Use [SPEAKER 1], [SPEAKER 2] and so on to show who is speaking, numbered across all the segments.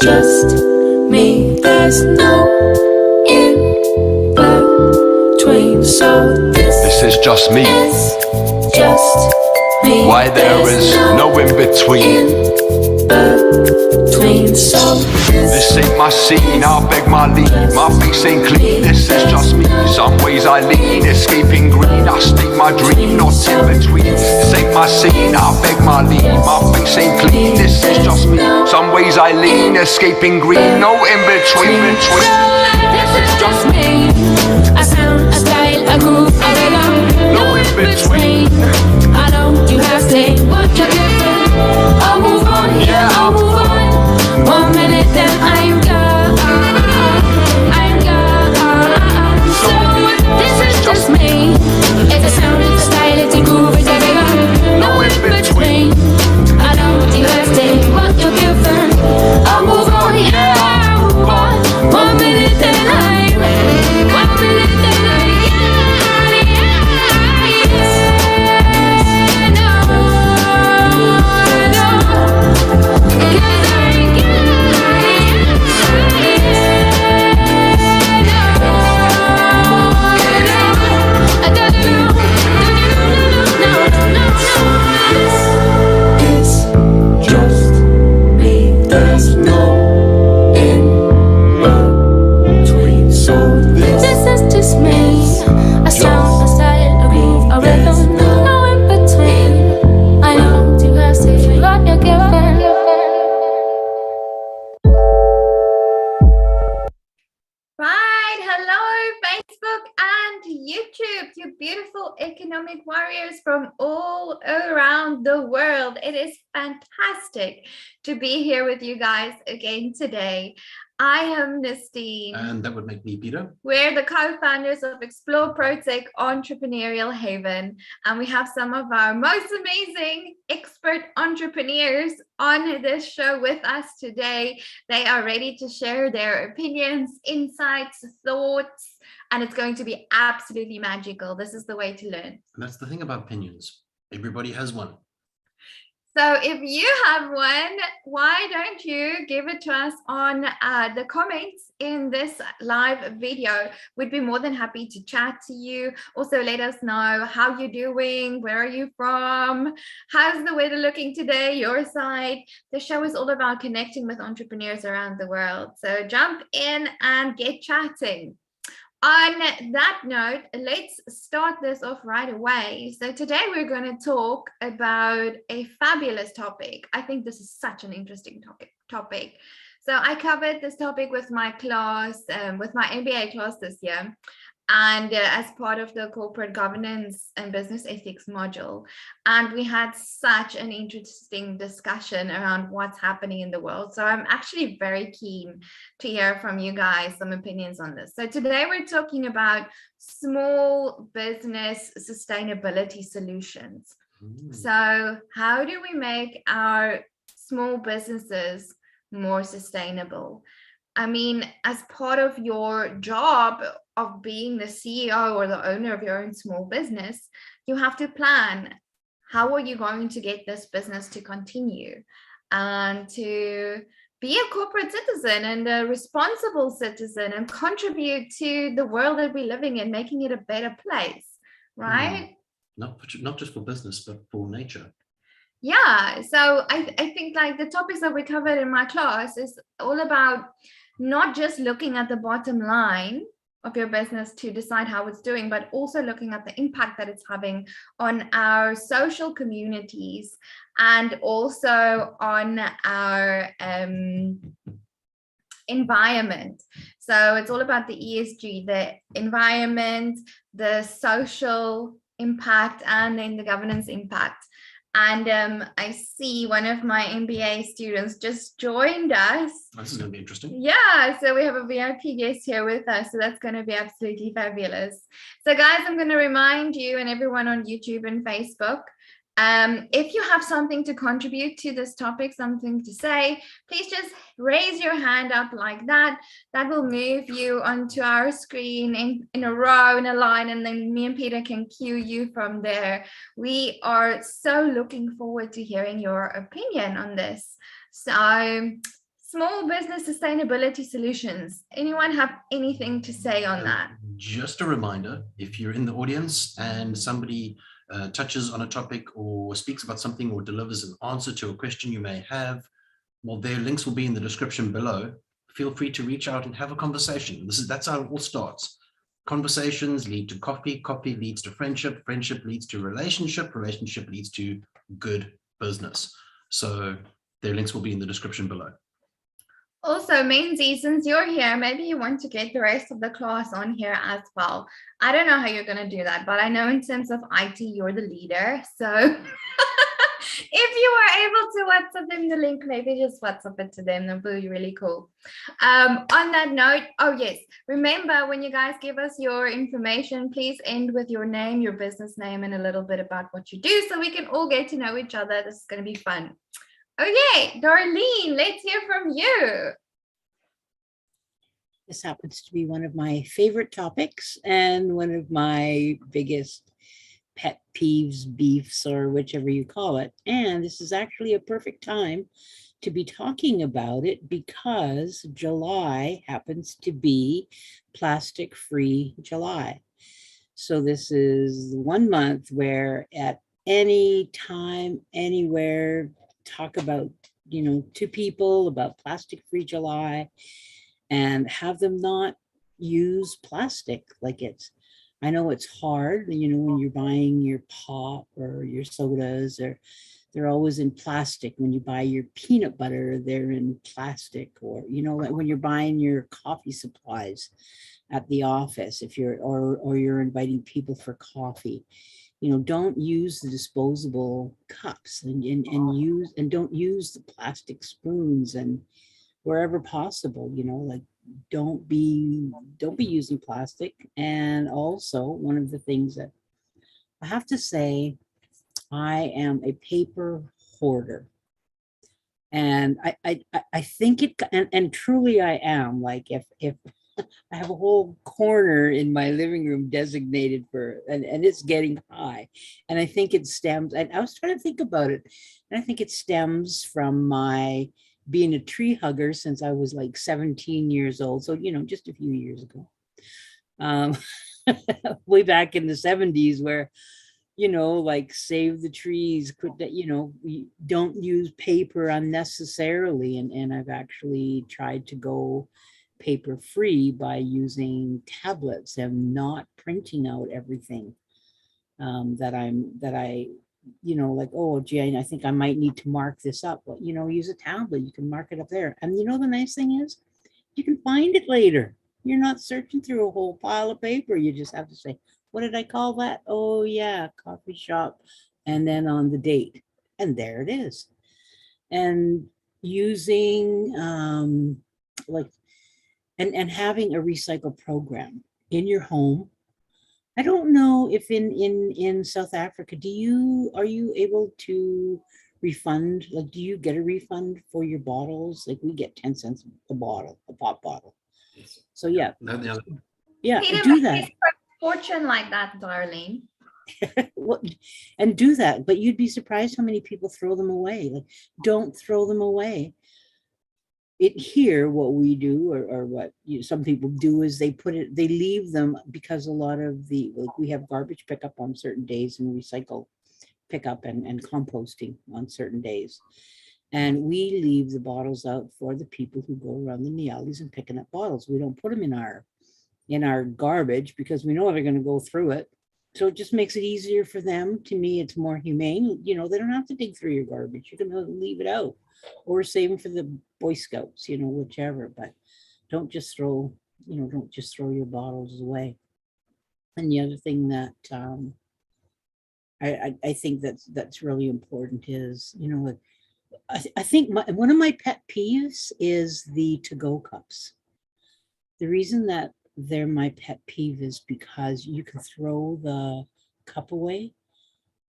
[SPEAKER 1] just me. There's no in between. So this
[SPEAKER 2] is just me.
[SPEAKER 1] Is just me.
[SPEAKER 2] Why there is no in between.
[SPEAKER 1] So
[SPEAKER 2] this ain't my scene, I beg my leave. My face ain't clean, this is just me. Some ways I lean, escaping green. I state my dream, not in between. This ain't my scene, I beg my leave. My face ain't clean, this is just me. Some ways I lean, escaping green. No in between.
[SPEAKER 1] This is just me. I sound, a style, a groove, a rhythm. No in between. I know you have to say what you're given. I'll move on, yeah, I'll move on. 1 minute then I'm gone. I'm gone. So this is just me. It's a sound, it's a style, it's a groove, it's a rhythm. No in between. I know you have to say what you're given. I'll move on, yeah, I'll move on. 1 minute then I'm 1 minute then
[SPEAKER 3] economic warriors from all around the world. It is fantastic to be here with you guys again today. I am Nastine.
[SPEAKER 4] And that would make me Peter.
[SPEAKER 3] We're the co-founders of Explore Protech Entrepreneurial Haven, and we have some of our most amazing expert entrepreneurs on this show with us today. They are ready to share their opinions, insights, thoughts, and it's going to be absolutely magical. This is the way to learn.
[SPEAKER 4] And that's the thing about opinions. Everybody has one.
[SPEAKER 3] So if you have one, why don't you give it to us on the comments in this live video? We'd be more than happy to chat to you. Also, let us know how you're doing, where are you from, how's the weather looking today, your side. The show is all about connecting with entrepreneurs around the world. So jump in and get chatting. On that note, let's start this off right away. So today we're going to talk about a fabulous topic. I think this is such an interesting topic. So I covered this topic with my class, with my MBA class this year, and as part of the corporate governance and business ethics module. And we had such an interesting discussion around what's happening in the world. So I'm actually very keen to hear from you guys some opinions on this. So today we're talking about small business sustainability solutions. So how do we make our small businesses more sustainable? I mean, as part of your job of being the CEO or the owner of your own small business, you have to plan, how are you going to get this business to continue and to be a corporate citizen and a responsible citizen and contribute to the world that we're living in, making it a better place, right?
[SPEAKER 4] Not just for business, but for nature.
[SPEAKER 3] Yeah, so I think like the topics that we covered in my class is all about not just looking at the bottom line of your business to decide how it's doing, but also looking at the impact that it's having on our social communities and also on our environment. So it's all about the ESG, the environment, the social impact, and then the governance impact. And I see one of my MBA students just joined us.
[SPEAKER 4] This is going to be interesting.
[SPEAKER 3] Yeah, so we have a VIP guest here with us, so that's going to be absolutely fabulous. So guys, I'm going to remind you and everyone on YouTube and Facebook, if you have something to contribute to this topic, something to say, please just raise your hand up like that. That will move you onto our screen in a row, in a line, and then me and Peter can cue you from there. We are so looking forward to hearing your opinion on this. So small business sustainability solutions. Anyone have anything to say on that?
[SPEAKER 4] Just a reminder, if you're in the audience and somebody touches on a topic or speaks about something or delivers an answer to a question you may have, well, their links will be in the description below. Feel free to reach out and have a conversation. That's how it all starts. Conversations lead to coffee, coffee leads to friendship, friendship leads to relationship, relationship leads to good business. So their links will be in the description below.
[SPEAKER 3] Also, Menzi, since you're here, maybe you want to get the rest of the class on here as well. I don't know how you're going to do that, but I know in terms of IT, you're the leader. So if you are able to WhatsApp them the link, maybe just WhatsApp it to them. That would be really cool. On that note, oh yes, remember when you guys give us your information, please end with your name, your business name, and a little bit about what you do so we can all get to know each other. This is going to be fun. Okay, Darlene, let's hear from you.
[SPEAKER 5] This happens to be one of my favorite topics and one of my biggest pet peeves, beefs, or whichever you call it. And this is actually a perfect time to be talking about it because July happens to be Plastic-Free July. So this is 1 month where at any time, anywhere, talk about, to people about Plastic-Free July and have them not use plastic. Like I know it's hard, when you're buying your pop or your sodas, or they're always in plastic. When you buy your peanut butter, they're in plastic, or, like when you're buying your coffee supplies at the office, if you're, or you're inviting people for coffee, don't use the disposable cups and don't use the plastic spoons, and wherever possible, like don't be using plastic. And also, one of the things that I have to say, I am a paper hoarder. And I think it, and truly I am, like if I have a whole corner in my living room designated for, and it's getting high. And I think it stems, and I was trying to think about it, and I think it stems from my being a tree hugger since I was like 17 years old. So, just a few years ago, way back in the 70s, where, like save the trees, we don't use paper unnecessarily. And I've actually tried to go paper free by using tablets and not printing out everything that I like, oh gee, I think I might need to mark this up. But use a tablet, you can mark it up there. And the nice thing is you can find it later. You're not searching through a whole pile of paper. You just have to say, what did I call that? Oh yeah, coffee shop, and then on the date, and there it is. And using and having a recycle program in your home. I don't know if in South Africa, are you able to refund? Like, do you get a refund for your bottles? Like, we get 10 cents a bottle, a pop bottle. So yeah, yeah,
[SPEAKER 3] Peter,
[SPEAKER 5] do that.
[SPEAKER 3] Fortune like that, Darlene.
[SPEAKER 5] And do that, but you'd be surprised how many people throw them away. Like, don't throw them away. Here, what we do, or what some people do, is they leave them, because a lot of we have garbage pickup on certain days and recycle pickup and composting on certain days. And we leave the bottles out for the people who go around in the alleys and picking up bottles. We don't put them in our garbage because we know they're going to go through it. So it just makes it easier for them. To me, it's more humane. They don't have to dig through your garbage. You can leave it out, or save them for the Boy Scouts, whichever. But don't just throw your bottles away. And the other thing that I think that's really important is, I think one of my pet peeves is the to-go cups. The reason that they're my pet peeve is because you can throw the cup away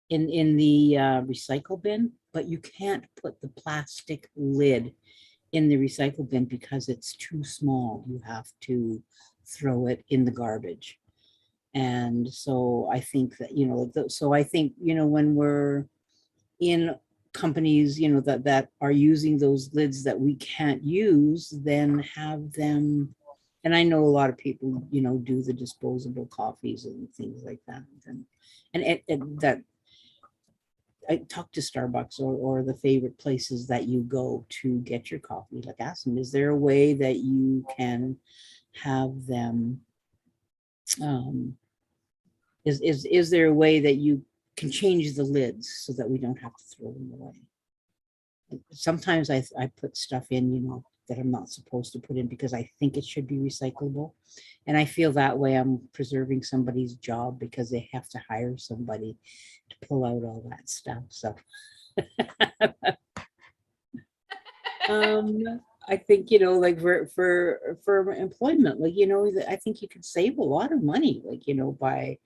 [SPEAKER 5] in the recycle bin, but you can't put the plastic lid in the recycle bin because it's too small. You have to throw it in the garbage. And so I think that, so I think, when we're in companies, you know, that are using those lids that we can't use, then have them. And I know a lot of people, you know, do the disposable coffees and things like that. And that I talk to Starbucks or the favorite places that you go to get your coffee. Like, ask them, is there a way that you can have them? Is there a way that you can change the lids so that we don't have to throw them away? Sometimes I put stuff in, you know, that I'm not supposed to put in because I think it should be recyclable. And I feel that way I'm preserving somebody's job because they have to hire somebody to pull out all that stuff. So I think, you know, like for employment, like, you know, I think you could save a lot of money, like, you know, by,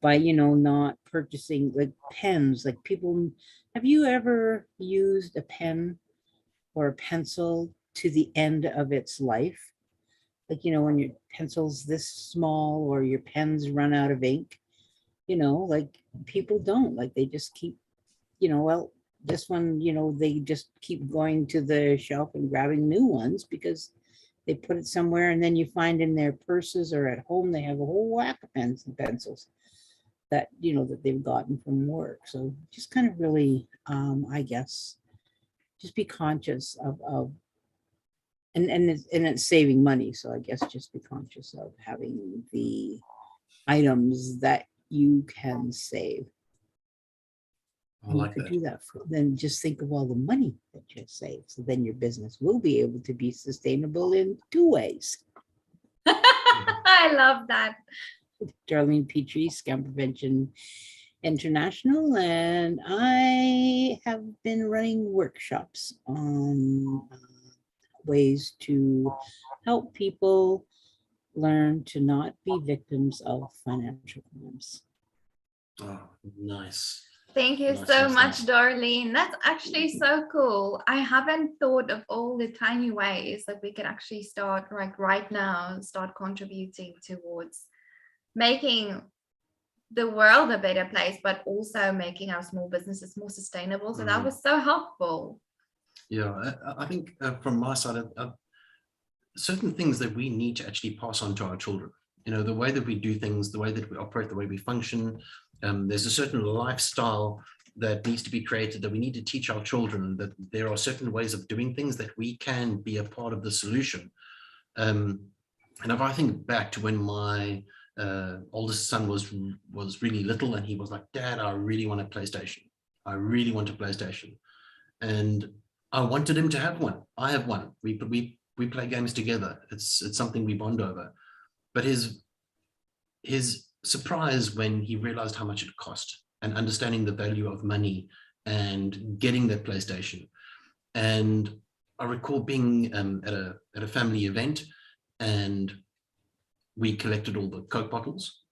[SPEAKER 5] you know, not purchasing like pens. Like, people, have you ever used a pen or a pencil to the end of its life? Like, you know, when your pencil's this small or your pens run out of ink, you know, like, people don't, like, they just keep, you know, well, this one, you know, they just keep going to the shelf and grabbing new ones because they put it somewhere, and then you find in their purses or at home they have a whole whack of pens and pencils that, you know, that they've gotten from work. So just kind of really, I guess, just be conscious of and it's saving money. So I guess just be conscious of having the items that you can save.
[SPEAKER 4] I like
[SPEAKER 5] You could
[SPEAKER 4] that.
[SPEAKER 5] do that. Then just think of all the money that you save. So then your business will be able to be sustainable in 2 ways.
[SPEAKER 3] I love that.
[SPEAKER 5] Darlene Petrie, Scam Prevention International, and I have been running workshops on ways to help people learn to not be victims of financial crimes.
[SPEAKER 4] Oh, nice.
[SPEAKER 3] Thank you
[SPEAKER 4] Nice,
[SPEAKER 3] so
[SPEAKER 4] nice,
[SPEAKER 3] much,
[SPEAKER 4] nice.
[SPEAKER 3] Darlene. That's actually so cool. I haven't thought of all the tiny ways that we can actually start, like right now, start contributing towards making the world a better place, but also making our small businesses more sustainable. So that was so helpful.
[SPEAKER 4] Yeah, I think from my side, certain things that we need to actually pass on to our children. You know, the way that we do things, the way that we operate, the way we function. There's a certain lifestyle that needs to be created, that we need to teach our children, that there are certain ways of doing things that we can be a part of the solution. And if I think back to when my oldest son was really little, and he was like, "Dad, I really want a PlayStation. I really want a PlayStation." And I wanted him to have one. I have one. We play games together. It's something we bond over. But his surprise when he realized how much it cost, and understanding the value of money and getting that PlayStation. And I recall being at a family event, and we collected all the Coke bottles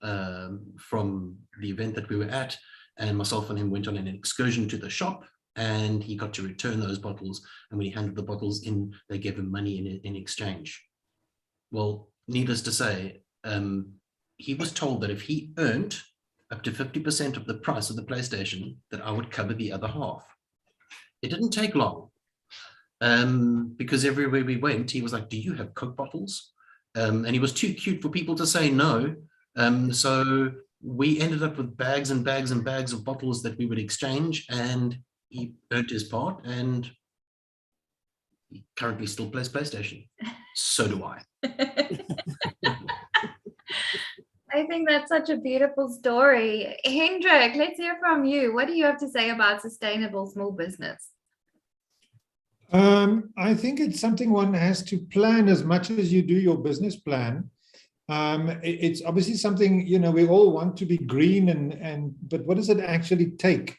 [SPEAKER 4] from the event that we were at, and myself and him went on an excursion to the shop, and he got to return those bottles. And when he handed the bottles in, they gave him money in exchange. Well, needless to say, he was told that if he earned up to 50% of the price of the PlayStation, that I would cover the other half. It didn't take long, because everywhere we went, he was like, "Do you have Coke bottles?" And he was too cute for people to say no. So we ended up with bags and bags and bags of bottles that we would exchange, and he earned his part, and he currently still plays PlayStation. So do I.
[SPEAKER 3] I think that's such a beautiful story. Hendrik, let's hear from you. What do you have to say about sustainable small business?
[SPEAKER 6] I think it's something one has to plan as much as you do your business plan. It's obviously something, you know, we all want to be green, but what does it actually take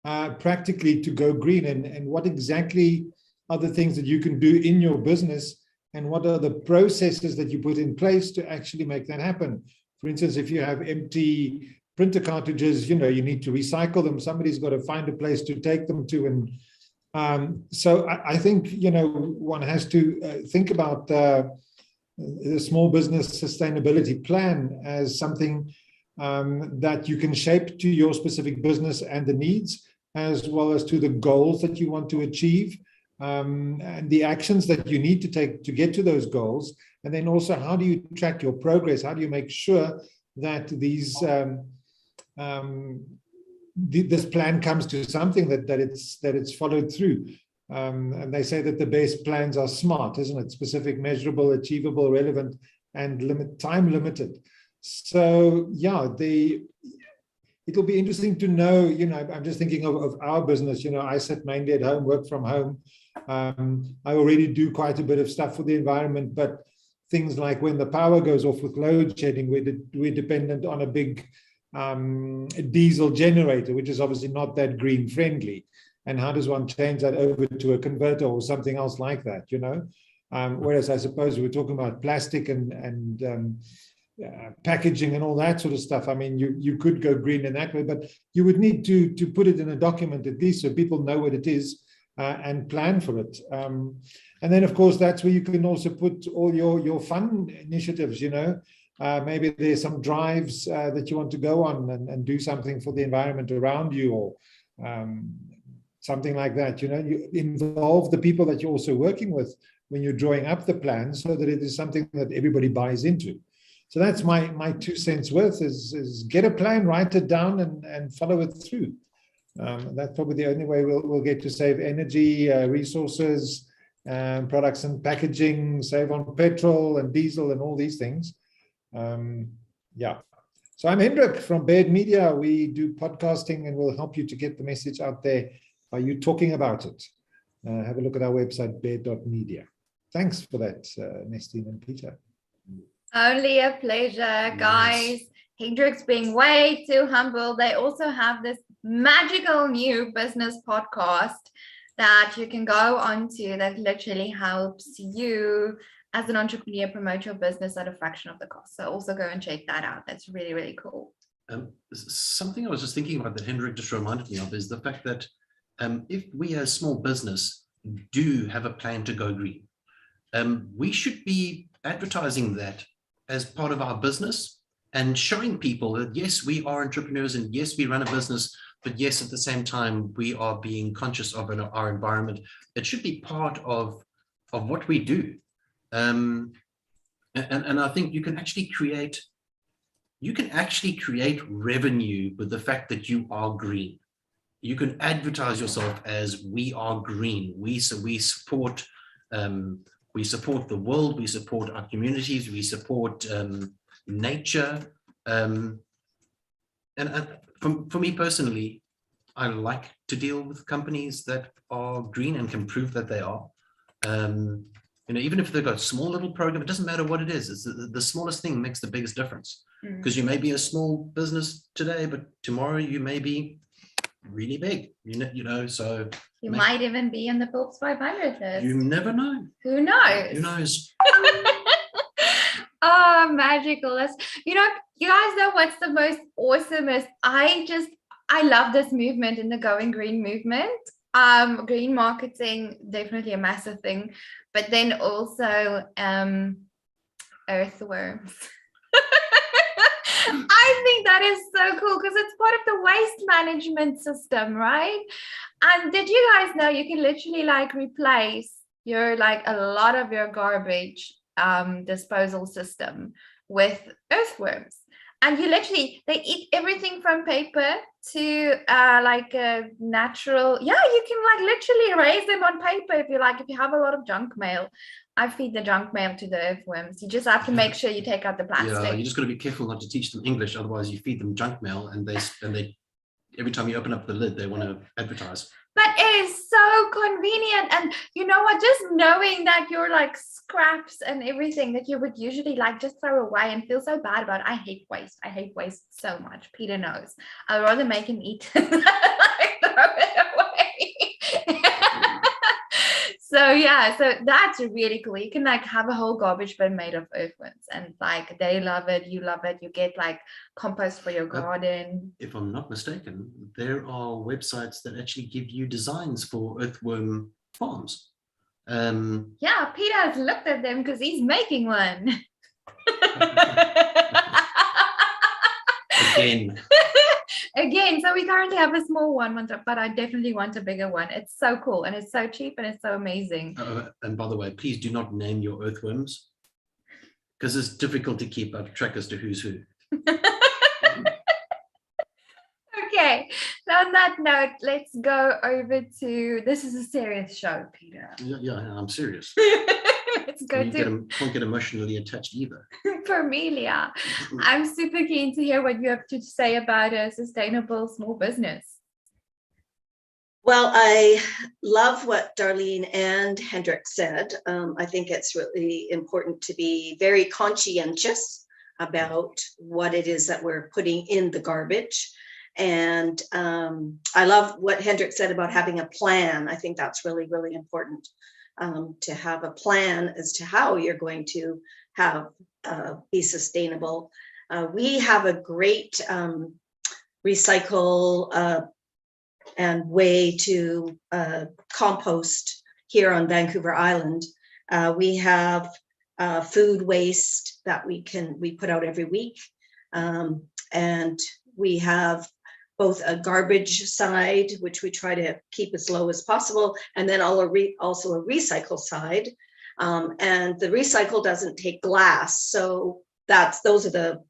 [SPEAKER 6] practically to go green, and what exactly are the things that you can do in your business, and what are the processes that you put in place to actually make that happen? For instance, if you have empty printer cartridges, you know, you need to recycle them. Somebody's got to find a place to take them to. And so I think, you know, one has to think about the small business sustainability plan as something that you can shape to your specific business and the needs, as well as to the goals that you want to achieve, and the actions that you need to take to get to those goals. And then also, how do you track your progress? How do you make sure that this plan comes to something that it's followed through? And they say that the best plans are SMART, isn't it? Specific, measurable, achievable, relevant, and time limited. So yeah, it'll be interesting to know, you know, I'm just thinking of our business, you know, I sit mainly at home, work from home. I already do quite a bit of stuff for the environment, but things like when the power goes off with load shedding, we're dependent on a big diesel generator, which is obviously not that green friendly. And how does one change that over to a converter or something else like that, you know? Whereas I suppose we're talking about plastic and packaging and all that sort of stuff. I mean, you could go green in that way, but you would need to put it in a document at least so people know what it is and plan for it. And then, of course, that's where you can also put all your fun initiatives, you know. Maybe there's some drives that you want to go on and do something for the environment around you, or something like that. You know, you involve the people that you're also working with when you're drawing up the plan, so that it is something that everybody buys into. So that's my 2 cents worth, is get a plan, write it down, and follow it through. That's probably the only way we'll get to save energy, resources, products and packaging, save on petrol and diesel and all these things. Yeah. So I'm Hendrik from Baird Media. We do podcasting, and we'll help you to get the message out there by you talking about it. Have a look at our website, baird.media. Thanks for that, Nestine and Peter.
[SPEAKER 3] Only a pleasure, guys. Hendrik's being way too humble. They also have this magical new business podcast that you can go onto that literally helps you as an entrepreneur promote your business at a fraction of the cost. So also go and check that out. That's really, really cool.
[SPEAKER 4] Something I was just thinking about that Hendrik just reminded me of is the fact that if we as small business do have a plan to go green, we should be advertising that as part of our business and showing people that, yes, we are entrepreneurs, and yes, we run a business, but yes, at the same time, we are being conscious of our environment. It should be part of what we do. And I think you can actually create revenue with the fact that you are green. You can advertise yourself as we are green. We support the world, we support our communities, we support nature. And for me personally, I like to deal with companies that are green and can prove that they are. You know, even if they've got a small little program, it doesn't matter what it is. It's the smallest thing makes the biggest difference. Because you may be a small business today, but tomorrow you may be really big. You know, so
[SPEAKER 3] you might even be in the Forbes 500 list.
[SPEAKER 4] You never know.
[SPEAKER 3] Who knows?
[SPEAKER 4] Who knows?
[SPEAKER 3] Oh, magical. You know, you guys know what's the most awesomest? I love this movement in the Going Green movement. Green marketing, definitely a massive thing, but then also earthworms. I think that is so cool because it's part of the waste management system, right? And did you guys know you can literally like replace a lot of your garbage disposal system with earthworms? And they eat everything from paper to like a natural, you can like literally raise them on paper if you have a lot of junk mail. I feed the junk mail to the earthworms. You just have to make sure you take out the plastic.
[SPEAKER 4] Yeah, you just got to be careful not to teach them English, otherwise you feed them junk mail and they every time you open up the lid, they want to advertise.
[SPEAKER 3] But it is so convenient. And you know what, just knowing that your like scraps and everything that you would usually like just throw away and feel so bad about it. I hate waste so much. Peter knows. I'd rather make him eat than like throw it away. So yeah, so that's really cool. You can like have a whole garbage bin made of earthworms, and like they love it, you love it. You get like compost for your garden.
[SPEAKER 4] If I'm not mistaken, there are websites that actually give you designs for earthworm farms.
[SPEAKER 3] Yeah, Peter has looked at them because he's making one.
[SPEAKER 4] Again.
[SPEAKER 3] Again, so we currently have a small one, but I definitely want a bigger one. It's so cool and it's so cheap and it's so amazing.
[SPEAKER 4] And by the way, please do not name your earthworms, because it's difficult to keep up track as to who's who.
[SPEAKER 3] Okay, so on that note, let's go over to, this is a serious show, Peter.
[SPEAKER 4] Yeah, I'm serious.
[SPEAKER 3] Let's go
[SPEAKER 4] You
[SPEAKER 3] to
[SPEAKER 4] can't get emotionally attached either.
[SPEAKER 3] Parmelia. I'm super keen to hear what you have to say about a sustainable small business.
[SPEAKER 7] Well, I love what Darlene and Hendrik said. I think it's really important to be very conscientious about what it is that we're putting in the garbage. And I love what Hendrik said about having a plan. I think that's really, really important, to have a plan as to how you're going to be sustainable. We have a great recycle and way to compost here on Vancouver Island. We have food waste that we put out every week, and we have both a garbage side, which we try to keep as low as possible, and then also a recycle side. And the recycle doesn't take glass, so that's the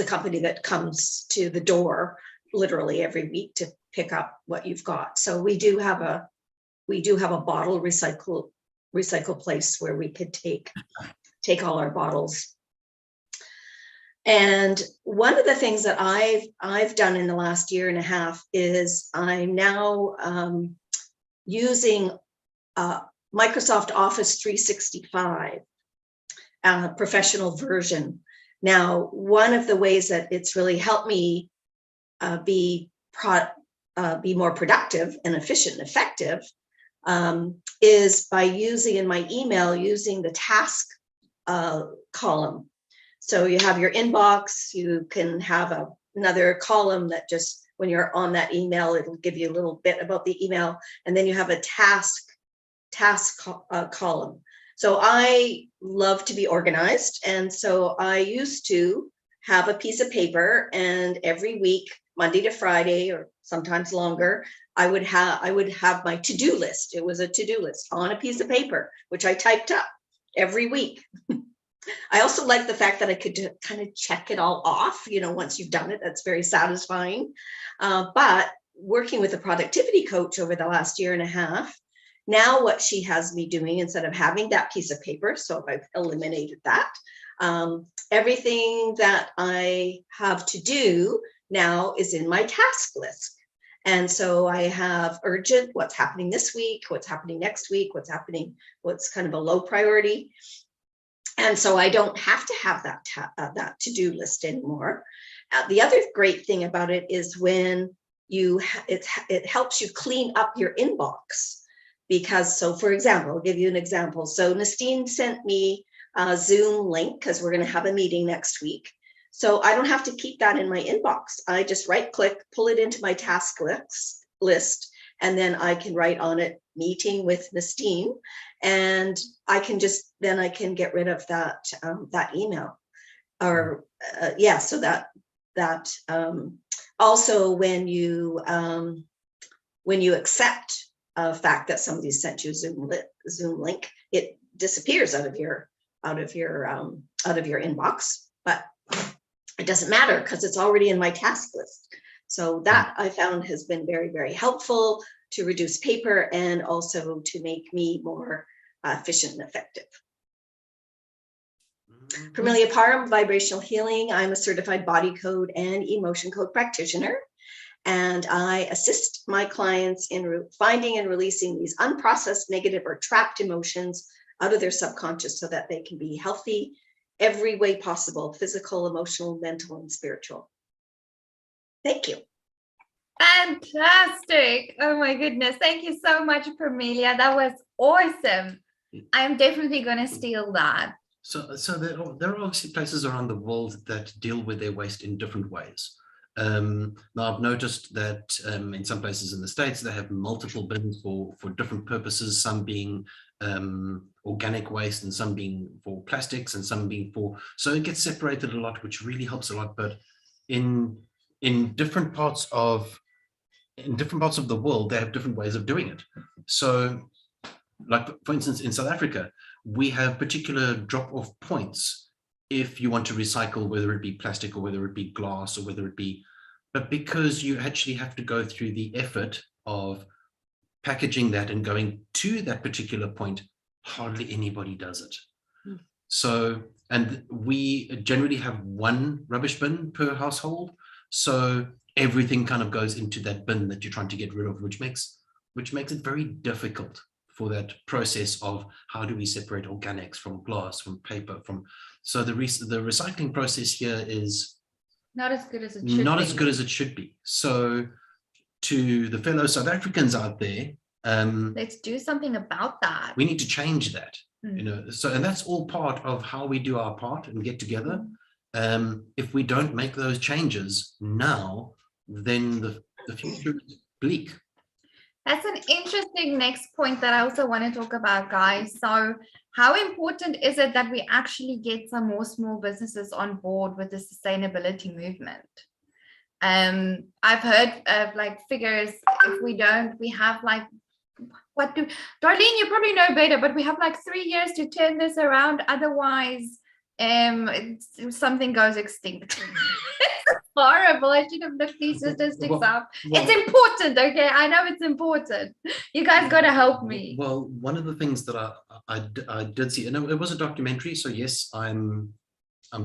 [SPEAKER 7] company that comes to the door literally every week to pick up what you've got. So we do have a bottle recycle place where we could take all our bottles. And one of the things that I've done in the last year and a half is I'm now using Microsoft Office 365, professional version. Now, one of the ways that it's really helped me be more productive and efficient and effective is by using in my email, using the task column. So you have your inbox, you can have another column that just, when you're on that email, it'll give you a little bit about the email, and then you have a task column. So I love to be organized, and so I used to have a piece of paper, and every week, Monday to Friday, or sometimes longer, I would have my to-do list. It was a to-do list on a piece of paper, which I typed up every week. I also like the fact that I could kind of check it all off, once you've done it. That's very satisfying. But working with a productivity coach over the last year and a half, now what she has me doing, instead of having that piece of paper, so I've eliminated that, everything that I have to do now is in my task list. And so I have urgent, what's happening this week, what's happening next week, what's kind of a low priority. And so I don't have to have that to-do list anymore. The other great thing about it is when it helps you clean up your inbox. Because, so for example, I'll give you an example. So Nastine sent me a Zoom link because we're going to have a meeting next week. So I don't have to keep that in my inbox. I just right click, pull it into my task list, and then I can write on it meeting with Nastine, and I can get rid of that email. Or so that also when you accept a fact that somebody sent you a Zoom link, it disappears out of your inbox, but it doesn't matter because it's already in my task list. So that I found has been very, very helpful to reduce paper and also to make me more efficient and effective. Parmelia Parham, Vibrational Healing. I'm a certified body code and emotion code practitioner, and I assist my clients in finding and releasing these unprocessed, negative, or trapped emotions out of their subconscious so that they can be healthy every way possible: physical, emotional, mental, and spiritual. Thank you.
[SPEAKER 3] Fantastic. Oh my goodness. Thank you so much, Parmelia. That was awesome. I'm definitely going to steal that.
[SPEAKER 4] So there are obviously places around the world that deal with their waste in different ways. Now I've noticed that in some places in the States, they have multiple bins for different purposes, some being organic waste and some being for plastics and some being so it gets separated a lot, which really helps a lot. But in different parts of the world, they have different ways of doing it. So, like for instance, in South Africa, we have particular drop-off points if you want to recycle, whether it be plastic or whether it be glass or whether it be, but because you actually have to go through the effort of packaging that and going to that particular point, hardly anybody does it. So, and we generally have one rubbish bin per household. So everything kind of goes into that bin that you're trying to get rid of, which makes it very difficult for that process of how do we separate organics from glass, from paper, from, so the recycling process here is
[SPEAKER 3] Not as good as it should
[SPEAKER 4] not
[SPEAKER 3] be.
[SPEAKER 4] as good as it should be. So to the fellow South Africans out there,
[SPEAKER 3] Let's do something about that.
[SPEAKER 4] we need to change that. You know, so, and that's all part of how we do our part and get together. If we don't make those changes now, then the future is bleak.
[SPEAKER 3] That's an interesting next point that I also want to talk about, guys. So how important is it that we actually get some more small businesses on board with the sustainability movement? I've heard of like figures, if we don't, we have like, Darlene, you probably know better, but we have like 3 years to turn this around. Otherwise, something goes extinct. It's horrible. I should have looked these statistics up. It's important, okay? I know it's important. You guys got to help me.
[SPEAKER 4] Well, one of the things that I did see, and it was a documentary, so yes, I'm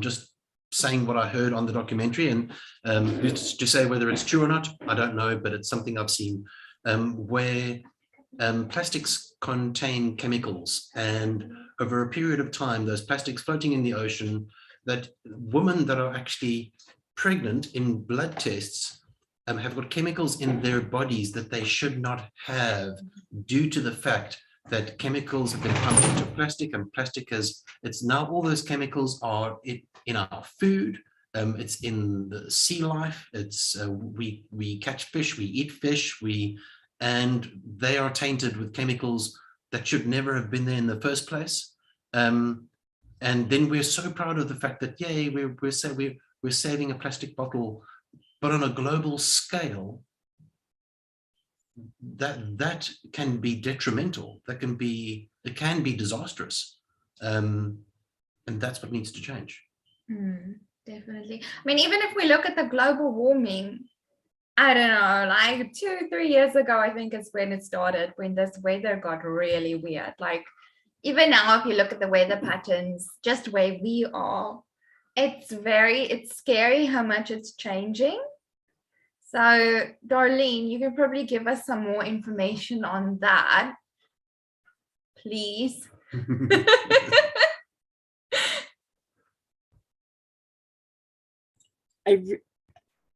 [SPEAKER 4] just saying what I heard on the documentary, and to say whether it's true or not, I don't know, but it's something I've seen, where plastics contain chemicals, and over a period of time, those plastics floating in the ocean, that women that are actually pregnant in blood tests have got chemicals in their bodies that they should not have, due to the fact that chemicals have been pumped into plastic, and plastic it's now all those chemicals are in our food, it's in the sea life, it's we catch fish, we eat fish, and they are tainted with chemicals that should never have been there in the first place. And then we're so proud of the fact that, yay, we're saving a plastic bottle, but on a global scale, that can be detrimental. It can be disastrous. And that's what needs to change.
[SPEAKER 3] Definitely. I mean, even if we look at the global warming, I don't know, like 2-3 years ago, I think is when it started, when this weather got really weird. Like even now, if you look at the weather patterns, just where we are, it's scary how much it's changing. So Darlene, you can probably give us some more information on that, please.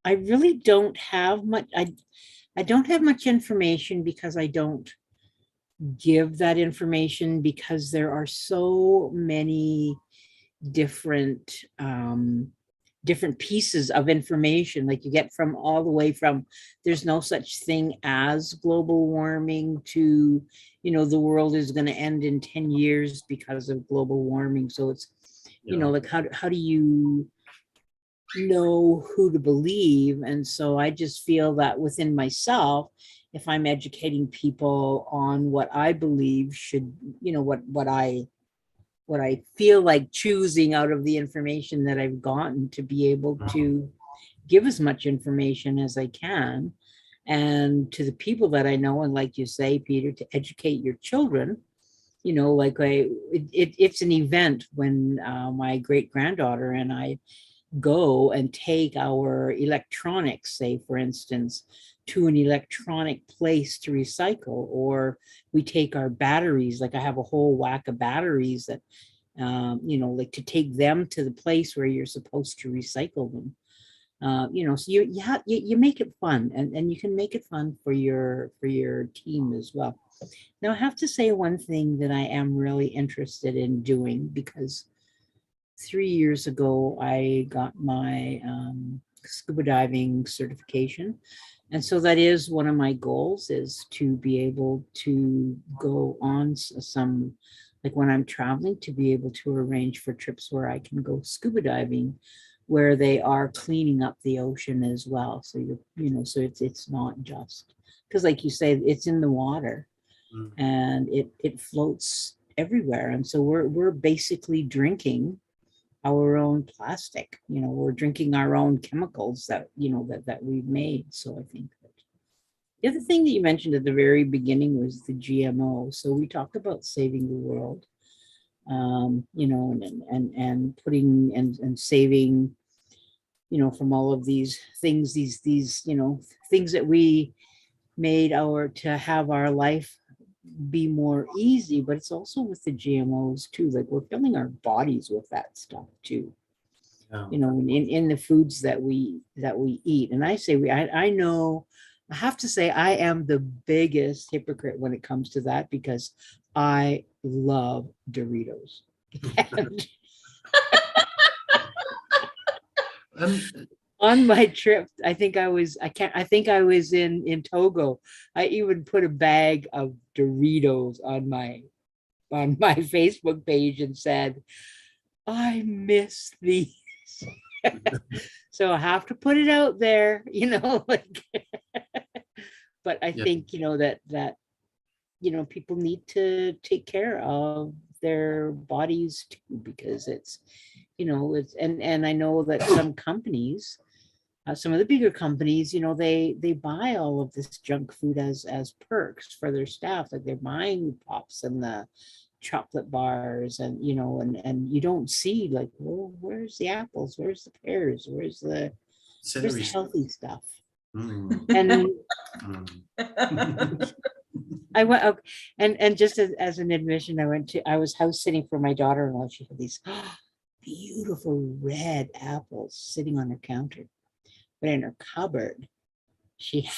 [SPEAKER 5] I really don't have much. I don't have much information because I don't give that information, because there are so many different different pieces of information, like you get from all the way from there's no such thing as global warming to, you know, the world is going to end in 10 years because of global warming. So it's, you know, like how do you know who to believe? And so I just feel that within myself, if I'm educating people on what I believe should, you know, what I feel like choosing out of the information that I've gotten, to be able to give as much information as I can, and to the people that I know, and like you say, Peter, to educate your children. You know, like it's an event when my great granddaughter and I go and take our electronics, say for instance, to an electronic place to recycle, or we take our batteries, like I have a whole whack of batteries that, you know, like to take them to the place where you're supposed to recycle them. You know, so you make it fun, and you can make it fun for your team as well. Now I have to say one thing that I am really interested in doing, because 3 years ago I got my scuba diving certification. And so that is one of my goals, is to be able to go on some, like when I'm traveling, to be able to arrange for trips where I can go scuba diving where they are cleaning up the ocean as well. So so it's not just because, like you say, it's in the water
[SPEAKER 4] Mm.
[SPEAKER 5] and it floats everywhere. And so we're basically drinking our own plastic. We're drinking our own chemicals that we've made. So I think that the other thing that you mentioned at the very beginning was the GMO. So we talk about saving the world, and putting and saving, from all of these things, these things that we made to have our life be more easy. But it's also with the GMOs too. Like, we're filling our bodies with that stuff too.
[SPEAKER 4] Yeah.
[SPEAKER 5] In the foods that we eat. And I say I know, I have to say, I am the biggest hypocrite when it comes to that, because I love Doritos. On my trip, I think I was in Togo. I even put a bag of Doritos on my Facebook page and said, I miss these. So I have to put it out there, like, but I think, that people need to take care of their bodies too, because it's and I know that some companies, some of the bigger companies, they buy all of this junk food as perks for their staff. Like, they're buying pops and the chocolate bars, and and you don't see, like, well, where's the apples, where's the pears, where's the healthy stuff. And I went, and just as an admission, I was house sitting for my daughter-in-law. She had these beautiful red apples sitting on her counter, but in her cupboard she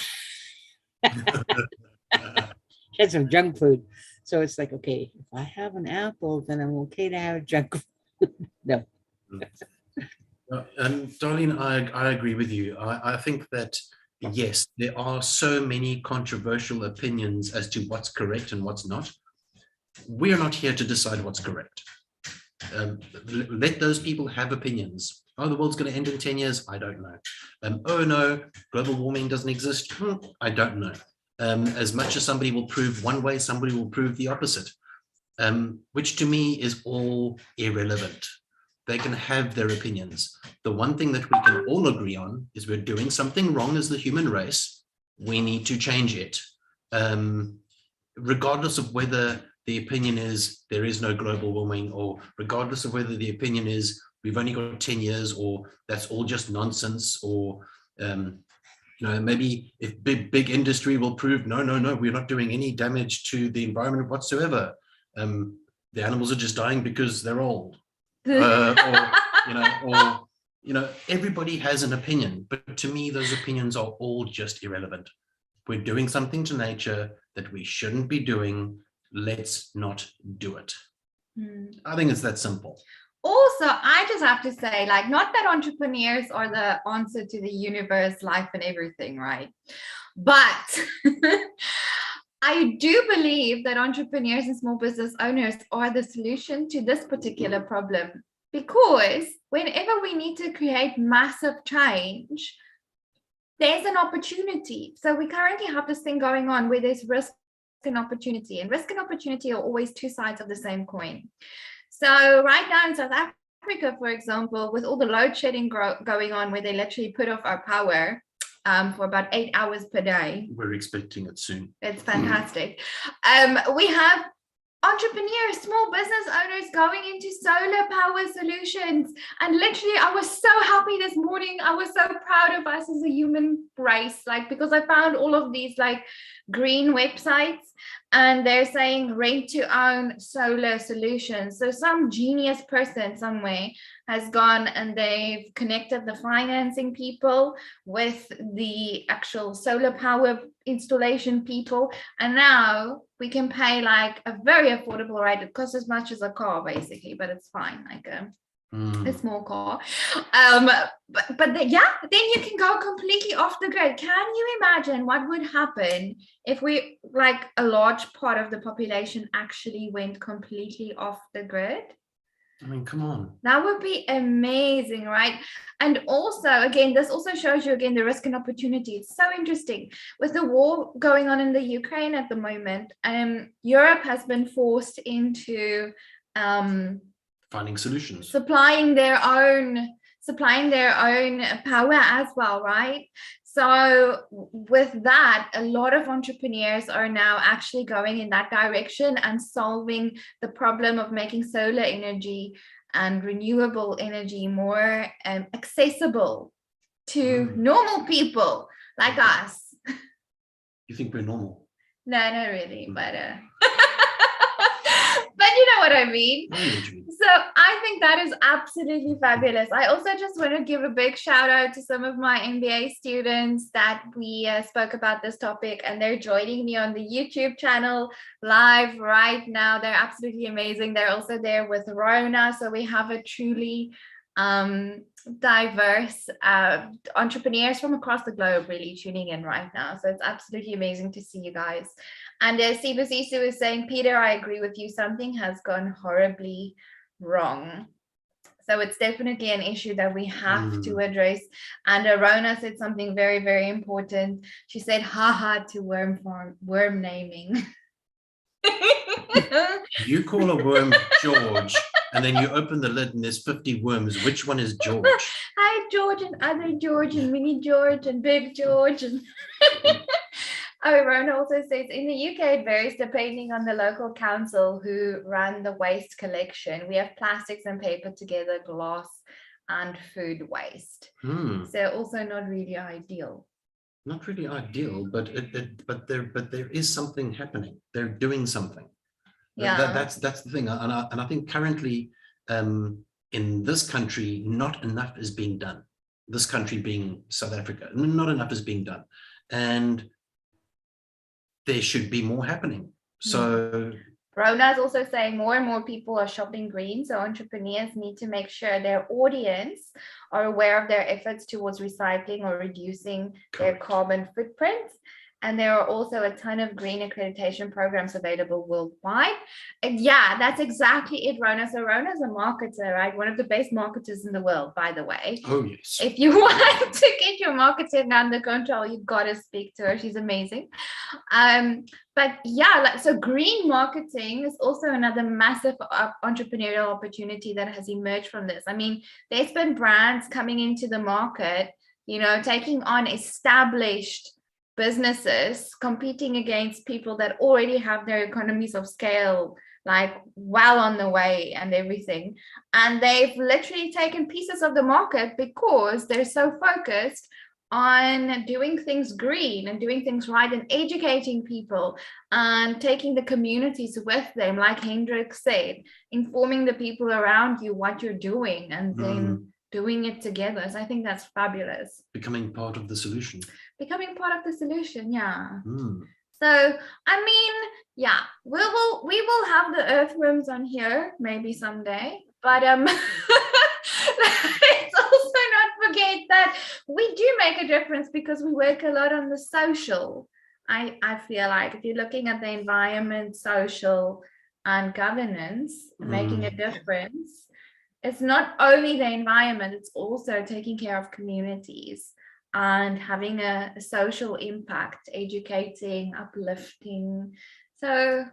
[SPEAKER 5] had some junk food. So it's like, okay, if I have an apple, then I'm okay to have junk food. No.
[SPEAKER 4] And Darlene, I agree with you. I think that, yes, there are so many controversial opinions as to what's correct and what's not. We are not here to decide what's correct. Let those people have opinions. Oh, the world's going to end in 10 years. I don't know. Oh no, global warming doesn't exist. I don't know. As much as somebody will prove one way, somebody will prove the opposite, which to me is all irrelevant. They can have their opinions. The one thing that we can all agree on is we're doing something wrong as the human race. We need to change it. Regardless of whether the opinion is there is no global warming, or regardless of whether the opinion is we've only got 10 years, or that's all just nonsense, or maybe if big industry will prove no, we're not doing any damage to the environment whatsoever. The animals are just dying because they're old. Everybody has an opinion, but to me, those opinions are all just irrelevant. We're doing something to nature that we shouldn't be doing. Let's not do it. I think it's that simple.
[SPEAKER 3] Also, I just have to say, like, not that entrepreneurs are the answer to the universe, life, and everything, right? But I do believe that entrepreneurs and small business owners are the solution to this particular problem, because whenever we need to create massive change, there's an opportunity. So we currently have this thing going on where there's risk and opportunity, and risk and opportunity are always two sides of the same coin. So right now in South Africa, for example, with all the load shedding going on, where they literally put off our power for about 8 hours per day.
[SPEAKER 4] We're expecting it soon.
[SPEAKER 3] It's fantastic. We have entrepreneurs, small business owners going into solar power solutions. And literally, I was so happy this morning. I was so proud of us as a human race, like, because I found all of these like green websites, and they're saying rent to own solar solutions. So some genius person somewhere has gone and they've connected the financing people with the actual solar power installation people. And now we can pay like a very affordable rate. It costs as much as a car basically, but it's fine, like a small car. Then you can go completely off the grid. Can you imagine what would happen if we, like, a large part of the population actually went completely off the grid?
[SPEAKER 4] I mean, come on.
[SPEAKER 3] That would be amazing, right? And also, again, this also shows you again the risk and opportunity. It's so interesting with the war going on in the Ukraine at the moment. Europe has been forced into
[SPEAKER 4] Finding solutions.
[SPEAKER 3] supplying their own power as well, right? So with that, a lot of entrepreneurs are now actually going in that direction and solving the problem of making solar energy and renewable energy more accessible to normal people like us.
[SPEAKER 4] You think we're normal?
[SPEAKER 3] No, not really, but but you know what I mean.
[SPEAKER 4] I know what you mean.
[SPEAKER 3] So I think that is absolutely fabulous. I also just want to give a big shout out to some of my MBA students that we spoke about this topic, and they're joining me on the YouTube channel live right now. They're absolutely amazing. They're also there with Rona. So we have a truly diverse entrepreneurs from across the globe really tuning in right now. So it's absolutely amazing to see you guys. And Sibu Sisu is saying, Peter, I agree with you. Something has gone horribly wrong. So it's definitely an issue that we have to address. And Rona said something very, very important. She said, haha to worm naming.
[SPEAKER 4] You call a worm George, and then you open the lid and there's 50 worms. Which one is George?
[SPEAKER 3] Hi, George, and other George, and mini George, and big George. And oh, Rona also says in the UK it varies depending on the local council who run the waste collection. We have plastics and paper together, glass and food waste. So also not really ideal.
[SPEAKER 4] Not really ideal, but there is something happening. They're doing something.
[SPEAKER 3] Yeah,
[SPEAKER 4] That's the thing, and I think currently in this country not enough is being done. This country being South Africa, not enough is being done, and there should be more happening. So
[SPEAKER 3] Rona's also saying more and more people are shopping green, so entrepreneurs need to make sure their audience are aware of their efforts towards recycling or reducing their carbon footprints. And there are also a ton of green accreditation programs available worldwide. And yeah, that's exactly it, Rona. So Rona's a marketer, right? One of the best marketers in the world, by the way.
[SPEAKER 4] oh yes,
[SPEAKER 3] If you want to get your marketing under control, you've got to speak to her. She's amazing. But yeah, so green marketing is also another massive entrepreneurial opportunity that has emerged from this. I mean, there's been brands coming into the market, you know, taking on established businesses, competing against people that already have their economies of scale like well on the way and everything, and they've literally taken pieces of the market because they're so focused on doing things green and doing things right and educating people and taking the communities with them, like Hendrik said, informing the people around you what you're doing and then doing it together. So I think that's fabulous.
[SPEAKER 4] becoming part of the solution.
[SPEAKER 3] Becoming part of the solution, yeah. So I mean, yeah, we will have the earthworms on here maybe someday, but let's also not forget that we do make a difference because we work a lot on the social. I feel like if you're looking at the environment, social and governance, making a difference, it's not only the environment, it's also taking care of communities and having a social impact, educating, uplifting. So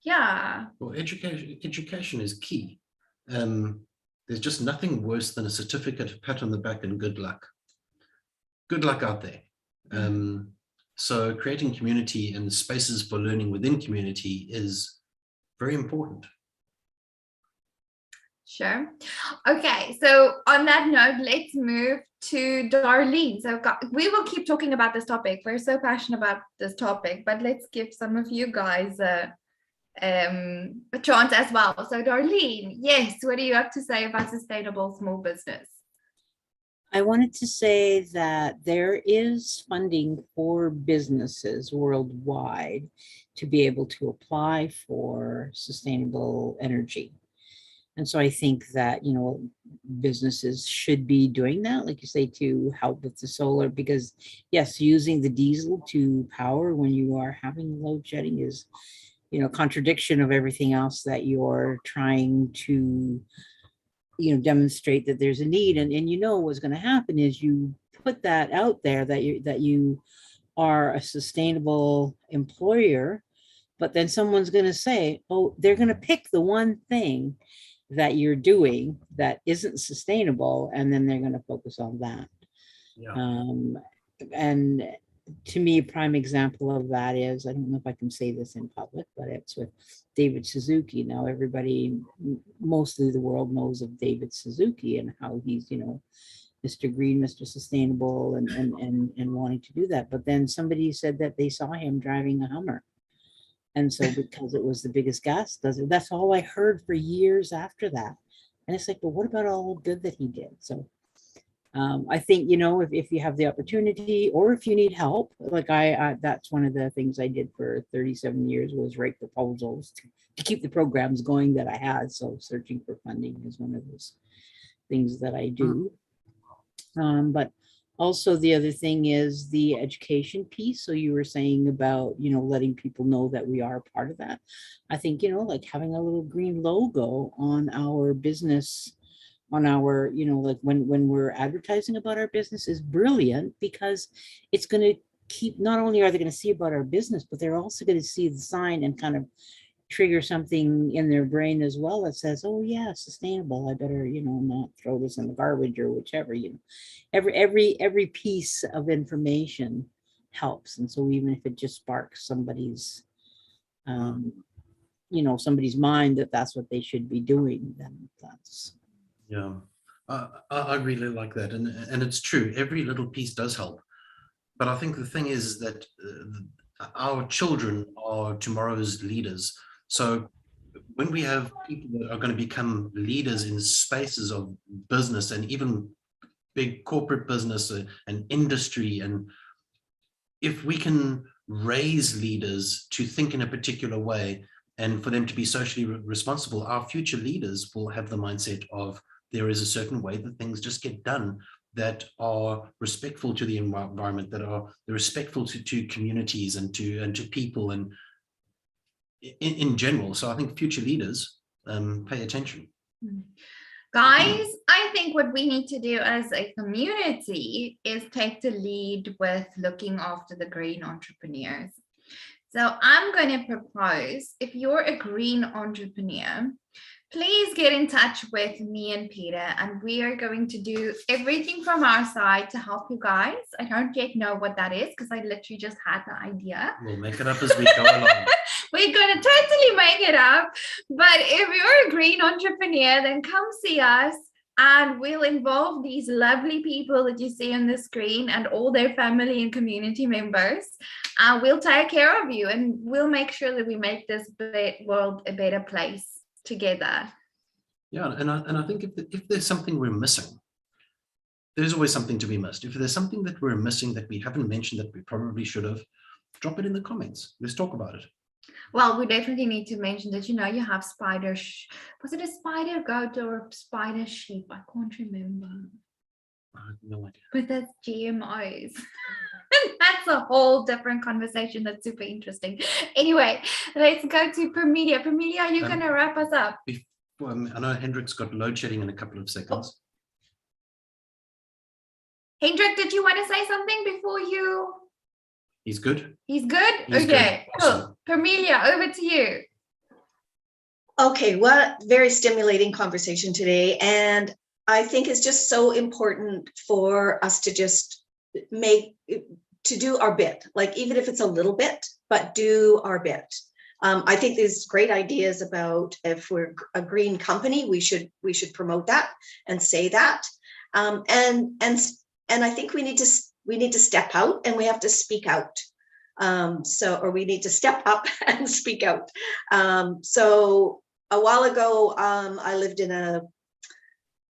[SPEAKER 3] yeah.
[SPEAKER 4] Well, education is key. There's just nothing worse than a certificate, a pat on the back, and good luck. Good luck out there. So creating community and spaces for learning within community is very important.
[SPEAKER 3] Sure. Okay, so on that note, let's move to Darlene. So we will keep talking about this topic. We're so passionate about this topic, but let's give some of you guys a chance as well. So Darlene, yes, what do you have to say about sustainable small business?
[SPEAKER 5] I wanted to say that there is funding for businesses worldwide to be able to apply for sustainable energy. And so I think that, you know, businesses should be doing that, like you say, to help with the solar, because yes, using the diesel to power when you are having load shedding is, you know, contradiction of everything else that you're trying to demonstrate that there's a need. And what's going to happen is you put that out there that you are a sustainable employer, but then someone's going to say, oh, they're going to pick the one thing that you're doing that isn't sustainable, and then they're going to focus on that. And to me, a prime example of that is, I don't know if I can say this in public, but it's with David Suzuki. Now, everybody, mostly the world knows of David Suzuki and how he's, Mr. Green, Mr. Sustainable, and wanting to do that. But then somebody said that they saw him driving a Hummer. And so because it was the biggest gas guzzler, that's all I heard for years after that. And it's like, but what about all the good that he did? So I think, if you have the opportunity, or if you need help, like that's one of the things I did for 37 years, was write proposals to keep the programs going that I had. So searching for funding is one of those things that I do. But also the other thing is the education piece. So you were saying about, letting people know that we are part of that. I think, like having a little green logo on our business, on our, like when we're advertising about our business is brilliant, because it's going to keep, not only are they going to see about our business, but they're also going to see the sign and kind of trigger something in their brain as well that says, oh yeah, sustainable, I better, not throw this in the garbage or whichever. Every piece of information helps. And so even if it just sparks somebody's somebody's mind that that's what they should be doing, then that's.
[SPEAKER 4] Yeah, I really like that. And it's true, every little piece does help. But I think the thing is that our children are tomorrow's leaders. So when we have people that are going to become leaders in spaces of business and even big corporate business and industry, and if we can raise leaders to think in a particular way and for them to be socially responsible, our future leaders will have the mindset of there is a certain way that things just get done that are respectful to the environment, that are respectful to communities and to people and in general. So I think future leaders pay attention.
[SPEAKER 3] Guys, I think what we need to do as a community is take the lead with looking after the green entrepreneurs. So I'm going to propose, if you're a green entrepreneur, please get in touch with me and Peter, and we are going to do everything from our side to help you guys. I don't yet know what that is because I literally just had the idea.
[SPEAKER 4] We'll make it up as we go along.
[SPEAKER 3] We're going to totally make it up. But if you're a green entrepreneur, then come see us and we'll involve these lovely people that you see on the screen and all their family and community members. We'll take care of you and we'll make sure that we make this world a better place together.
[SPEAKER 4] Yeah, and I think if there's something we're missing, there's always something to be missed. If there's something that we're missing that we haven't mentioned that we probably should have, drop it in the comments. Let's talk about it.
[SPEAKER 3] Well, we definitely need to mention that, you have spider, was it a spider goat or a spider sheep? I can't remember.
[SPEAKER 4] I have no idea.
[SPEAKER 3] But that's GMOs. That's a whole different conversation. That's super interesting. Anyway, let's go to Permelia. Permelia, are you going to wrap us up?
[SPEAKER 4] I know Hendrik's got load shedding in a couple of seconds.
[SPEAKER 3] Hendrik, did you want to say something before you?
[SPEAKER 4] He's good.
[SPEAKER 3] He's good?
[SPEAKER 4] He's
[SPEAKER 3] okay,
[SPEAKER 4] good. Awesome.
[SPEAKER 3] Cool. Permelia, over to you.
[SPEAKER 7] Okay, what very stimulating conversation today. And I think it's just so important for us to just do our bit, like even if it's a little bit, but do our bit. I think there's great ideas about if we're a green company, we should promote that and say that. And I think we need to step out and we have to speak out. Or we need to step up and speak out. So a while ago, I lived in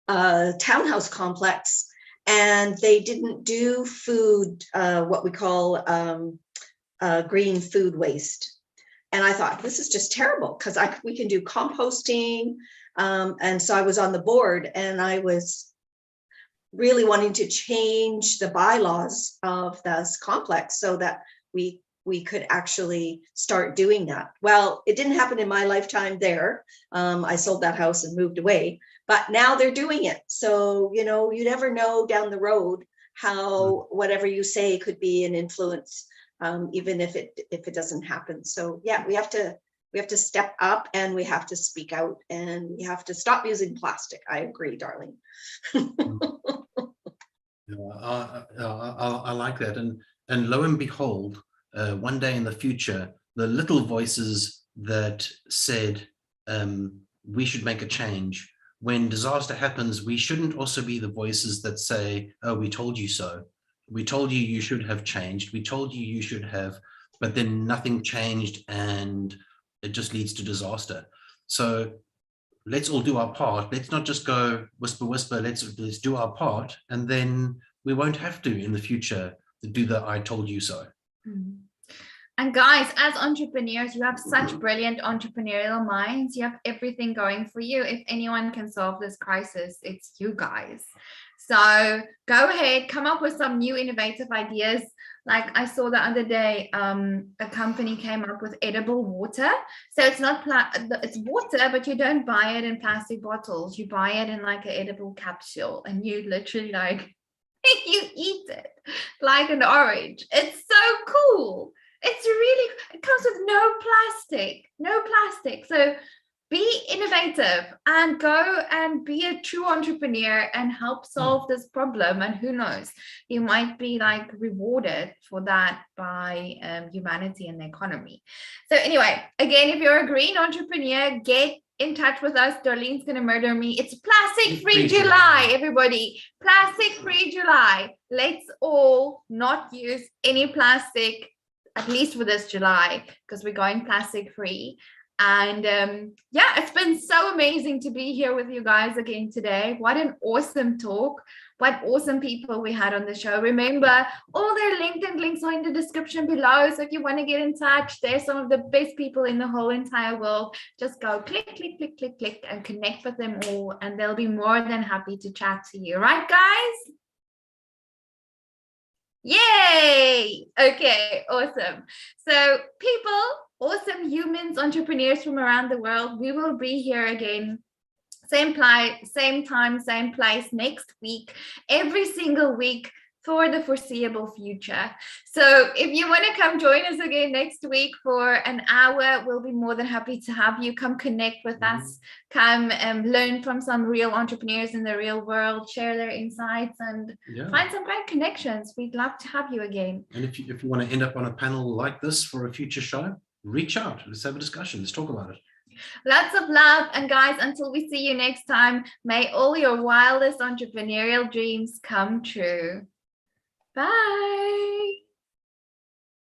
[SPEAKER 7] a townhouse complex, and they didn't do food, what we call green food waste. And I thought, this is just terrible because we can do composting. And so I was on the board and I was really wanting to change the bylaws of this complex so that we we could actually start doing that. Well, it didn't happen in my lifetime there. I sold that house and moved away, but now they're doing it. So, you know, you never know down the road how whatever you say could be an influence, even if it doesn't happen. So yeah, we have to step up and we have to speak out and we have to stop using plastic. I agree, darling.
[SPEAKER 4] I like that. And lo and behold, one day in the future, the little voices that said we should make a change, when disaster happens, we shouldn't also be the voices that say, oh, we told you so. We told you you should have changed. We told you you should have, but then nothing changed and it just leads to disaster. So let's all do our part. Let's not just go whisper, whisper, let's do our part. And then we won't have to in the future to do the I told you so.
[SPEAKER 3] And guys, as entrepreneurs, you have such brilliant entrepreneurial minds. You have everything going for you. If anyone can solve this crisis, it's you guys. So go ahead, come up with some new innovative ideas. Like I saw the other day, a company came up with edible water. So it's not it's water, but you don't buy it in plastic bottles. You buy it in like an edible capsule, and you literally like you eat it like an orange. It's so cool. It's really, it comes with no plastic. So be innovative and go and be a true entrepreneur and help solve this problem. And who knows, you might be like rewarded for that by humanity and the economy. So anyway, again, if you're a green entrepreneur, get in touch with us. Darlene's gonna murder me. It's Plastic Free July, everybody. Plastic Free July. Let's all not use any plastic, at least for this July, because we're going plastic free. And yeah, it's been so amazing to be here with you guys again today. What an awesome talk. What awesome people we had on the show. Remember, all their LinkedIn links are in the description below. So if you want to get in touch, they're some of the best people in the whole entire world. Just go click, click, click, click, click, and connect with them all. And they'll be more than happy to chat to you. Right, guys? Yay! Okay, awesome. So people, awesome humans, entrepreneurs from around the world, we will be here again, same time, same place next week, every single week for the foreseeable future. So if you want to come join us again next week for an hour, we'll be more than happy to have you. Come connect with us, come learn from some real entrepreneurs in the real world, share their insights and find some great connections. We'd love to have you again.
[SPEAKER 4] And if you want to end up on a panel like this for a future show, reach out. Let's have a discussion. Let's talk about it.
[SPEAKER 3] Lots of love. And guys, until we see you next time, may all your wildest entrepreneurial dreams come true. Bye.